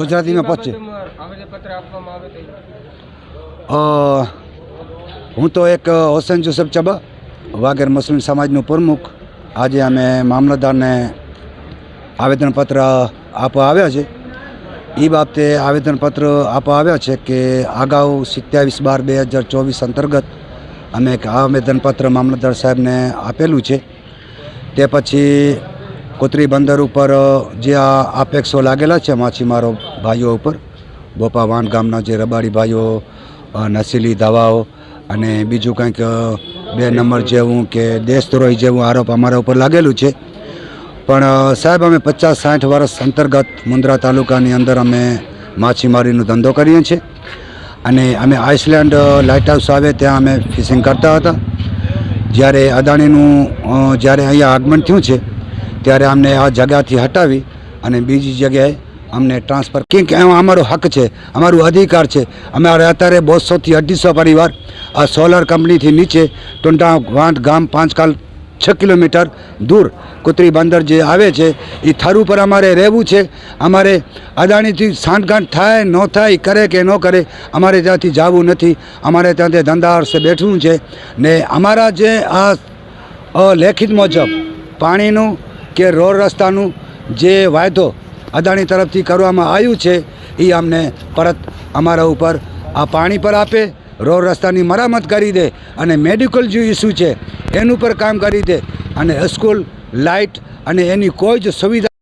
ગુજરાતીમાં પહોંચે. હું તો એક હોસેન જુસફ ચબા, વાઘેર મુસ્લિમ સમાજનું પ્રમુખ. આજે અમે મામલતદારને આવેદનપત્ર આપવા આવ્યા છે. એ બાબતે આવેદનપત્ર આપવા આવ્યા છે કે અગાઉ 27/12/2024 અંતર્ગત અમે એક આવેદનપત્ર મામલતદાર સાહેબને આપેલું છે. તે પછી કોતરી બંદર ઉપર જે આ આપેક્ષો લાગેલા છે માછીમારો ભાઈઓ ઉપર, બોપા વાંડ ગામના જે રબારી ભાઈઓ નશીલી દવાઓ અને બીજું કંઈક 2 નંબર જેવું કે દેશદ્રોહી જેવું આરોપ અમારા ઉપર લાગેલું છે. પણ સાહેબ, અમે 50-60 વર્ષ અંતર્ગત મુન્દ્રા તાલુકાની અંદર અમે માછીમારીનો ધંધો કરીએ છીએ અને અમે આઇસલેન્ડ લાઇટ હાઉસ આવે ત્યાં અમે ફિશિંગ કરતા હતા. જ્યારે અદાણીનું જ્યારે અહીંયા આગમન થયું છે ત્યારે અમને આ જગ્યાથી હટાવી અને બીજી જગ્યાએ અમને ટ્રાન્સફર, કેમ કે અમારો હક છે, અમારું અધિકાર છે. અમારે અત્યારે 200 થી 250 પરિવાર આ સોલર કંપનીથી નીચે ટુંડા વાંટ ગામ 5 કિલોમીટર દૂર કોતરી બંદર જે આવે છે એ થર ઉપર અમારે રહેવું છે. અમારે અદાણીથી સાંઠગાંઠ થાય ન થાય, કરે કે ન કરે, અમારે ત્યાંથી જવું નથી. અમારે ત્યાંથી ધંધા અર્થે બેઠવું છે ને અમારા જે આ લેખિત મુજબ પાણીનું કે રોડ રસ્તાનું જે વાયદો અદાણી તરફથી કરવામાં આવ્યું છે એ અમને પરત અમારા ઉપર આ પાણી પર આપે, રોડ રસ્તાની મરામત કરી દે અને મેડિકલ જે ઇસ્યુ છે એનું પર કામ કરી દે અને સ્કૂલ લાઇટ અને એની કોઈ જ સુવિધા